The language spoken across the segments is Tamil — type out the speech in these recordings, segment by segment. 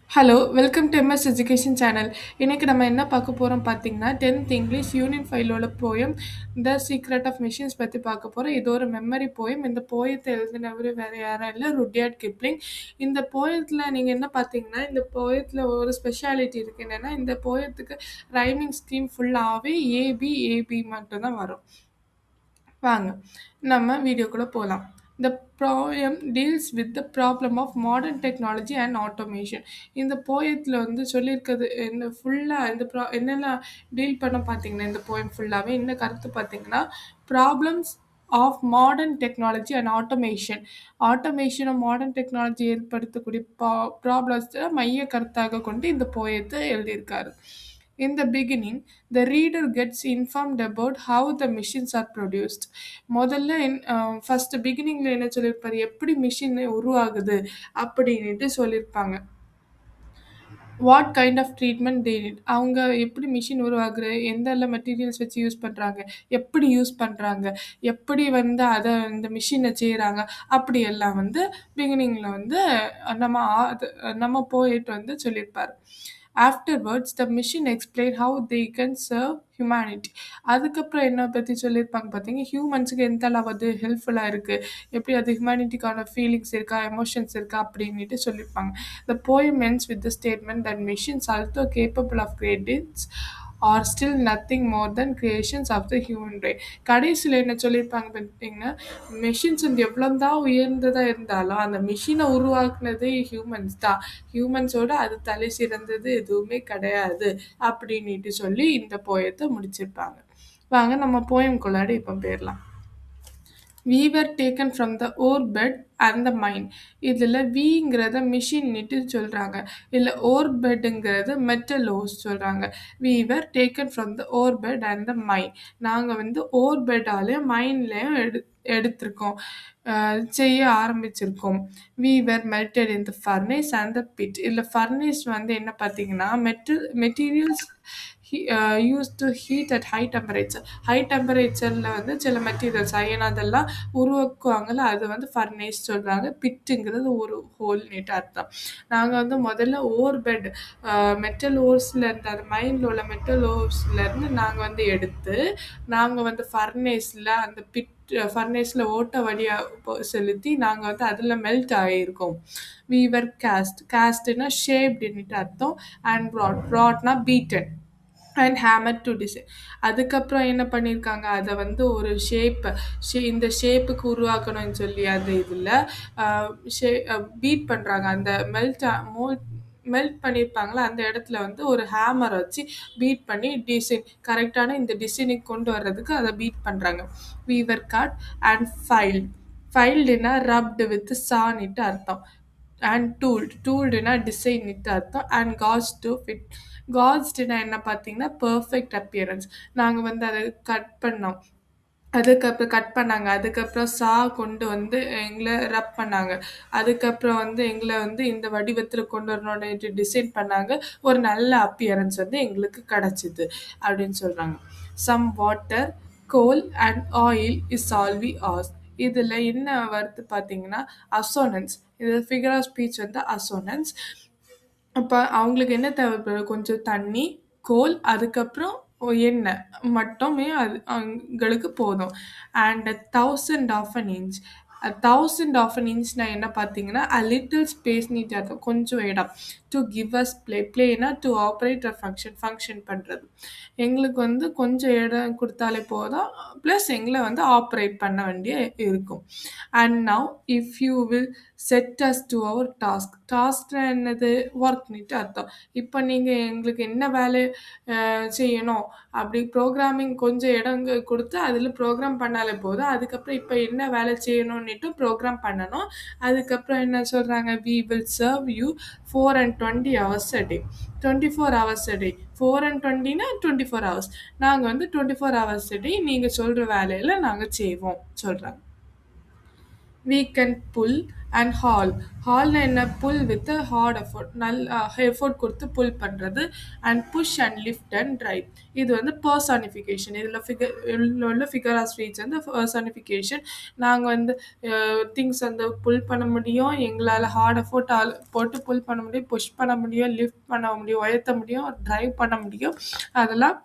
Hello! Welcome to MS education channel. இன்னைக்கு நம்ம என்ன பார்க்க போறோம் பார்த்தீங்கன்னா, 10th இங்கிலீஷ் யூனிட் 5லோட poem "the secret of machines" பத்தி பார்க்க போறோம். இது ஒரு மெமரி போயம். இந்த போயத்த எழுதினவரு வேற யாரும் இல்ல, ருட்யார்ட் கிப்ளிங். இந்த போயத்துல நீங்க என்ன பார்த்தீங்கன்னா, இந்த போயத்துல ஒரு ஸ்பெஷாலிட்டி இருக்கு. என்னன்னா, இந்த போயத்துக்கு ரைமிங் ஸ்கீம் ஃபுல்லாவே ஏபி, ஏபி மட்டும் தான் வரும். வாங்க நம்ம வீடியோக்குள்ள போலாம். The poem deals with the problem of modern technology and automation. இந்த போயத்தில் வந்து சொல்லியிருக்கிறது இந்த ஃபுல்லாக என்னெல்லாம் டீல் பண்ண பார்த்தீங்கன்னா இந்த போயம் ஃபுல்லாகவே என்ன கருத்து பார்த்தீங்கன்னா problems of modern technology and automation ஆட்டோமேஷனும் மாடர்ன் டெக்னாலஜி ஏற்படுத்தக்கூடிய ப்ராப்ளம்ஸை மைய கருத்தாக கொண்டு இந்த போயத்தை எழுதியிருக்காரு. In the beginning, the reader gets informed about how the machines are produced. முதல்ல ஃபர்ஸ்ட் பிகினிங்ல என்ன சொல்லியிருப்பாரு, எப்படி மிஷின் உருவாகுது அப்படின்ட்டு சொல்லியிருப்பாங்க. What kind of treatment they need, அவங்க எப்படி மிஷின் உருவாகுது, எந்தெல்லாம் மெட்டீரியல்ஸ் வச்சு யூஸ் பண்ணுறாங்க, எப்படி யூஸ் பண்ணுறாங்க, எப்படி வந்து அதை இந்த மிஷினை செய்கிறாங்க, அப்படி எல்லாம் வந்து பிகினிங்கில் வந்து நம்ம போயிட்டு வந்து சொல்லியிருப்பார். Afterwards, the machine explain how they can serve humanity. அதுக்கப்புறம் என்ன பற்றி சொல்லியிருப்பாங்க பார்த்தீங்க, ஹியூமன்ஸுக்கு எந்த அளவு ஹெல்ப்ஃபுல்லாக இருக்குது, எப்படி அது ஹியூமனிட்டிக்கான ஃபீலிங்ஸ் இருக்கா, எமோஷன்ஸ் இருக்கா அப்படின்ட்டு சொல்லியிருப்பாங்க. The poem ends with the statement that machines, although capable of great deeds, are still nothing more than creations of the human brain. கடைசியில் என்ன சொல்லியிருப்பாங்க பார்த்தீங்கன்னா, மெஷின்ஸ் வந்து எவ்வளோதான் உயர்ந்ததாக இருந்தாலும் அந்த மிஷினை உருவாக்குனது ஹியூமன்ஸ் தான், ஹியூமன்ஸோட அது தலை சிறந்தது எதுவுமே கிடையாது அப்படின்ட்டு சொல்லி இந்த போயத்தை முடிச்சிருப்பாங்க. வாங்க நம்ம போயம்குள்ளாடி இப்போ போயிடலாம். We were taken from the orbit and the mind. இதில் விங்கிறத மிஷின்னுட்டு சொல்கிறாங்க, இல்லை ஓர்பெட்டுங்கிறது மெட்டலோஸ் சொல்கிறாங்க. We were taken from the orbit and the mind. நாங்கள் வந்து ஓர்பெட்டாலையும் மைண்ட்லேயும் எடுத்திருக்கோம், செய்ய ஆரம்பிச்சிருக்கோம். We were melted in the furnace and the pit. இதில் ஃபர்னேஸ் வந்து என்ன பார்த்தீங்கன்னா materials used to heat at high temperature. High டெம்பரேச்சரில் வந்து சில மெட்டீரியல்ஸ் அயன் அதெல்லாம் உருவாக்குவாங்கள்ல, அது வந்து ஃபர்னேஸ் சொல்கிறாங்க. பிட்டுங்கிறது ஒரு ஹோல்னுட்டு அர்த்தம். நாங்கள் வந்து முதல்ல ஓர்பெட் மெட்டல் ஓர்ஸ்லேருந்து, அது மைண்டில் உள்ள மெட்டல் ஓர்ஸ்லேருந்து நாங்கள் வந்து எடுத்து நாங்கள் வந்து ஃபர்னேஸில் அந்த ஃபர்னேஸில் ஓட்ட வழியாக செலுத்தி நாங்கள் வந்து அதில் மெல்ட் ஆகியிருக்கோம். வீவர் கேஸ்ட்னா ஷேப்டுன்னுட்டு அர்த்தம். அண்ட் ப்ராட்னா beaten and hammer to design. அதுக்கப்புறம் என்ன பண்ணியிருக்காங்க, அதை வந்து ஒரு இந்த ஷேப்புக்கு உருவாக்கணும்னு சொல்லி அந்த இதில் பீட் பண்ணுறாங்க. அந்த மெல்ட் பண்ணியிருப்பாங்களா அந்த இடத்துல வந்து ஒரு ஹேமர் வச்சு பீட் பண்ணி கரெக்டான இந்த டிசைனுக்கு கொண்டு வர்றதுக்கு அதை பீட் பண்ணுறாங்க. வீவர் கட் அண்ட் ஃபைல்டுனா ரப்டு வித் சானிட்டு அர்த்தம். அண்ட் டூல்டுனா டிசைன்னுட்டு அர்த்தம். அண்ட் காட்ஸ் டு ஃபிட். காட்ஸ்டுனா என்ன பார்த்தீங்கன்னா பர்ஃபெக்ட் அப்பியரன்ஸ். நாங்கள் வந்து அதை கட் பண்ணோம், அதுக்கப்புறம் கட் பண்ணாங்க, அதுக்கப்புறம் கொண்டு வந்து எங்களை ரப் பண்ணாங்க, அதுக்கப்புறம் வந்து எங்களை வந்து இந்த வடிவத்தில் கொண்டு வரணும்னு டிசைன் பண்ணாங்க. ஒரு நல்ல அப்பியரன்ஸ் வந்து எங்களுக்கு கிடச்சிது அப்படின்னு சொல்கிறாங்க. Some water, coal and oil is all we ask. இதில் என்ன வருது பார்த்தீங்கன்னா அசோனன்ஸ். இது ஃபிகர் ஆஃப் ஸ்பீச் வந்து அசோனன்ஸ். அப்போ அவங்களுக்கு என்ன தேவைப்படும், கொஞ்சம் தண்ணி, கோல், அதுக்கப்புறம் எண்ணெய் மட்டுமே அது அவங்களுக்கு போதும். And 1000 of an inch. 1000 of an இன்ச்னா என்ன பார்த்தீங்கன்னா லிட்டில் ஸ்பேஸ் நீட் அர்த்தம், கொஞ்சம் இடம். டு கிவ் அஸ் பிளேனா டு ஆப்ரேட் அ ஃபங்க்ஷன் பண்ணுறது. எங்களுக்கு வந்து கொஞ்சம் இடம் கொடுத்தாலே போதும், ப்ளஸ் எங்களை வந்து ஆப்ரேட் பண்ண வேண்டிய இருக்கும். And now if you will set us to our task என்னது, ஒர்க்னிட்டு அர்த்தம். இப்போ நீங்கள் எங்களுக்கு என்ன வேலை செய்யணும் அப்படி ப்ரோக்ராமிங் கொஞ்சம் இடங்க கொடுத்து அதில் ப்ரோக்ராம் பண்ணாலே போதும். அதுக்கப்புறம் இப்போ என்ன வேலை செய்யணும்னுட்டு ப்ரோக்ராம் பண்ணணும். அதுக்கப்புறம் என்ன சொல்கிறாங்க, we will serve you 4 and 20 hours a day. 24 hours a day. 4 and 20னா 24 hours. நாங்கள் வந்து 24 hours a day நீங்கள் சொல்கிற வேலையில் நாங்கள் செய்வோம் சொல்கிறாங்க. We can pull and haul. Haulனா என்ன? pull with a hard effort. நல்ல effort கொடுத்து pull பண்றது. and push and lift and drive. இது வந்து personification. இதுல உள்ள figure of speech வந்து personification. நாங்க வந்து திங்ஸ் வந்து புல் பண்ண முடியும், எங்களால் ஹார்ட் எஃபோர்ட் போட்டு புல் பண்ண முடியும், புஷ் பண்ண முடியும், லிஃப்ட் பண்ண முடியும், உயர்த்த முடியும், டிரைவ் பண்ண முடியும். அதெல்லாம்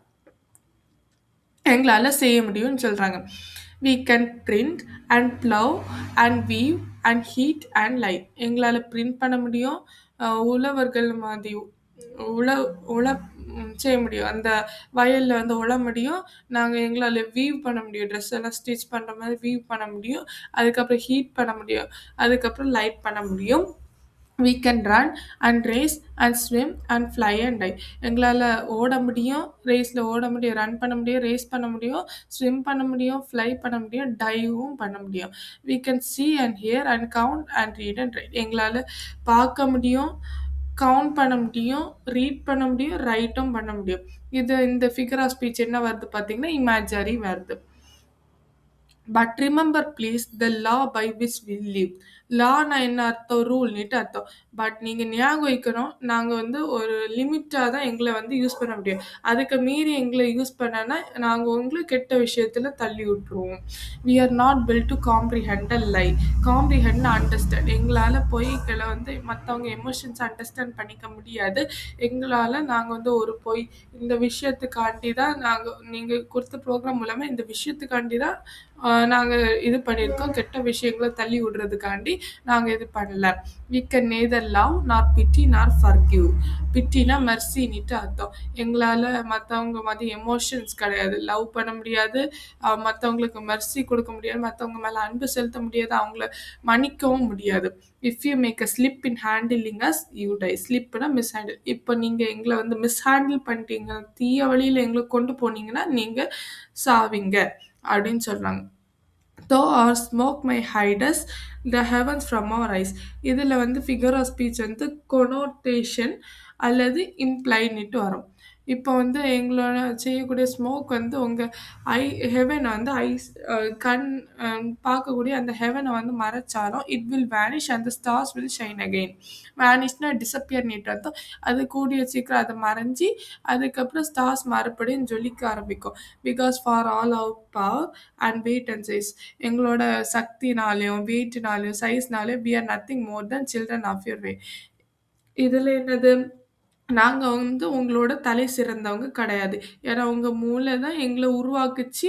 எங்களால் செய்ய முடியும்னு சொல்கிறாங்க. we can print and plow and weave and heat and light. எங்களால் பிரிண்ட் பண்ண முடியும், உழவர்கள் மாதிரி உழ உழ செய்ய முடியும், அந்த வயலில் வந்து உழ முடியும். நாங்கள் எங்களால் வீவ் பண்ண முடியும், ட்ரெஸ் எல்லாம் ஸ்டிச் பண்ணுற மாதிரி வீவ் பண்ண முடியும். அதுக்கப்புறம் ஹீட் பண்ண முடியும், அதுக்கப்புறம் லைட் பண்ண முடியும். we can run and race and swim and fly and dive. எங்களால் ஓட முடியும், ரேஸில் ஓட முடியும், ரன் பண்ண முடியும், ரேஸ் பண்ண முடியும், ஸ்விம் பண்ண முடியும், ஃப்ளை பண்ண முடியும், டைவும் பண்ண முடியும். we can see and hear and count and read and write. எங்களால் பார்க்க முடியும், கவுண்ட் பண்ண முடியும், ரீட் பண்ண முடியும், ரைட்டும் பண்ண முடியும். இது இந்த ஃபிகர் ஆஃப் ஸ்பீச் என்ன வருது பார்த்தீங்கன்னா இமேஜரி வருது. But remember please the law by which we live. லானா என்ன அர்த்தம்? ரூல்னுட்டு அர்த்தம். பட் நீங்கள் ஞாபகம் வைக்கணும், நாங்கள் வந்து ஒரு லிமிட்டாக தான் எங்களை வந்து யூஸ் பண்ண முடியும். அதுக்கு மீறி எங்களை யூஸ் பண்ணனா நாங்கள் உங்களை கெட்ட விஷயத்தில் தள்ளி விட்டுருவோம். We are not able to comprehend a lie. Comprehend understand. எங்களால் பொய்களை வந்து மற்றவங்க எமோஷன்ஸ் அண்டர்ஸ்டாண்ட் பண்ணிக்க முடியாது. எங்களால் நாங்கள் வந்து ஒரு பொய் இந்த விஷயத்துக்காண்டி தான் நீங்கள் கொடுத்த ப்ரோக்ராம் மூலமாக இந்த விஷயத்துக்காண்டி தான் நாங்கள் இது பண்ணியிருக்கோம், கெட்ட விஷயங்களை தள்ளி விடுறதுக்காண்டி நாங்கள் இது பண்ணல. we can neither love nor pity nor forgive. பிட்டினா மெர்சினிட்டு அர்த்தம். எங்களால் மற்றவங்க மாதிரி எமோஷன்ஸ் கிடையாது, லவ் பண்ண முடியாது, மற்றவங்களுக்கு மெர்சி கொடுக்க முடியாது, மற்றவங்க மேலே அன்பு செலுத்த முடியாது, அவங்கள மன்னிக்கவும் முடியாது. If you make a slip in handling us you die. ஸ்லிப்னா மிஸ்ஹேண்டில். இப்போ நீங்கள் எங்களை வந்து மிஸ்ஹேண்டில் பண்ணிட்டீங்க, தீய வழியில் எங்களை கொண்டு போனீங்கன்னா நீங்கள் சாவீங்க அப்படின்னு சொல்கிறாங்க. though our smoke may hide us the heavens from our eyes. இதில் வந்து ஃபிகர் ஆஃப் ஸ்பீச் வந்து கொனோட்டேஷன் அல்லது இம்ப்ளைன்ட்டு வரும். இப்போ வந்து எங்களோட செய்யக்கூடிய ஸ்மோக் வந்து உங்கள் ஹெவனை வந்து கண் பார்க்கக்கூடிய அந்த ஹெவனை வந்து மறைச்சாலும் it will vanish and the stars will shine again. வேனிஷ்னா டிஸப்பியர் நீட்டு அர்த்தம். அது கூடிய சீக்கிரம் அதை மறைஞ்சி அதுக்கப்புறம் ஸ்டார்ஸ் மறுபடியும் ஜொலிக்க ஆரம்பிக்கும். Because for all our power and weight and size. எங்களோட சக்தினாலையும் வெயிட்னாலையும் சைஸ்னாலையும் we are nothing more than children of your way. இதில் என்னது? நாங்கள் வந்து உங்களோட தலை சிறந்தவங்க கிடையாது. ஏன்னா உங்கள் மூளை தான் எங்களை உருவாக்குச்சு,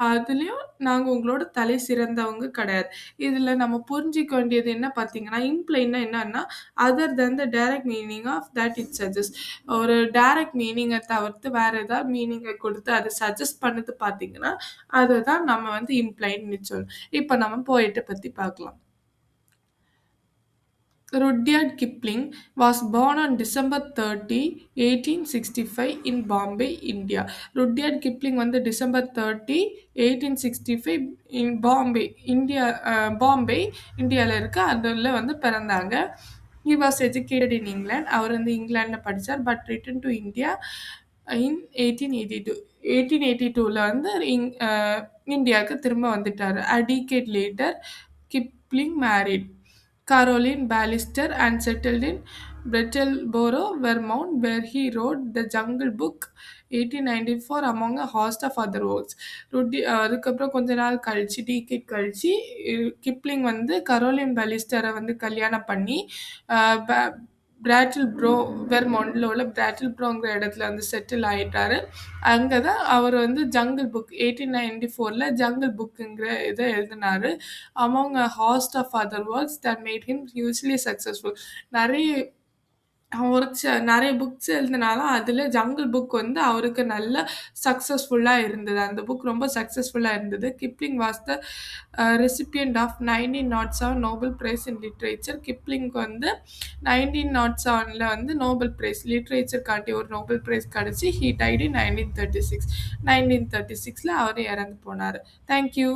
அதுலேயும் நாங்கள் உங்களோட தலை சிறந்தவங்க கிடையாது. இதில் நம்ம புரிஞ்சிக்க வேண்டியது என்ன பார்த்தீங்கன்னா, இம்ப்ளைன்னா என்னன்னா other than the direct meaning of that it suggest. ஒரு டைரக்ட் மீனிங்கை தவிர்த்து வேறு ஏதாவது மீனிங்கை கொடுத்து அதை சஜஸ்ட் பண்ணது பார்த்தீங்கன்னா அதை தான் நம்ம வந்து இம்ப்ளைன்னு சொல்லணும். இப்போ நம்ம போயிட்டை பற்றி பார்க்கலாம். Rudyard Kipling was born on December 30, 1865 in Bombay, India. Rudyard Kipling வந்து December 30, 1865 in Bombay, Bombay, இந்தியாவில் இருக்க அதில் வந்து பிறந்தாங்க. He was educated in England. அவர் வந்து இங்கிலாண்டில் படித்தார். But return to India in 1882. 1882ல் வந்து இந்தியாவுக்கு திரும்ப வந்துட்டார். A decade later, Kipling married Caroline Ballister and settled in Brattleboro, Vermont, where he wrote The Jungle Book 1894 among a host of other works. அதுக்கப்புறம் கொஞ்ச நாள் கழிச்சு டிகேட் கழிச்சு கிப்ளிங் வந்து கரோலின் பாலிஸ்டரை வந்து கல்யாணம் பண்ணி பிராட்டில்ப்ரோ வெர்மாண்டில் உள்ள பிராட்டில்ப்ரோங்கிற இடத்துல வந்து செட்டில் ஆகிட்டாரு. அங்கே தான் அவர் வந்து ஜங்கிள் புக் 1894 ஜங்கிள் புக்குங்கிற இதை எழுதினார். Among a host of other works that made him hugely successful. நிறைய புக்ஸ் எழுதினாலும் அதில் ஜங்கிள் புக் வந்து அவருக்கு நல்ல சக்ஸஸ்ஃபுல்லாக இருந்தது. அந்த புக் ரொம்ப சக்ஸஸ்ஃபுல்லாக இருந்தது. Kipling was the recipient of 1907 Nobel prize in literature. கிப்ளிங்க்கு வந்து 1907 வந்து நோபல் பிரைஸ் லிட்ரேச்சர் காட்டி ஒரு நோபல் பிரைஸ் கிடச்சி. He died in 1936. 1936 அவர் இறந்து போனார். தேங்க்யூ.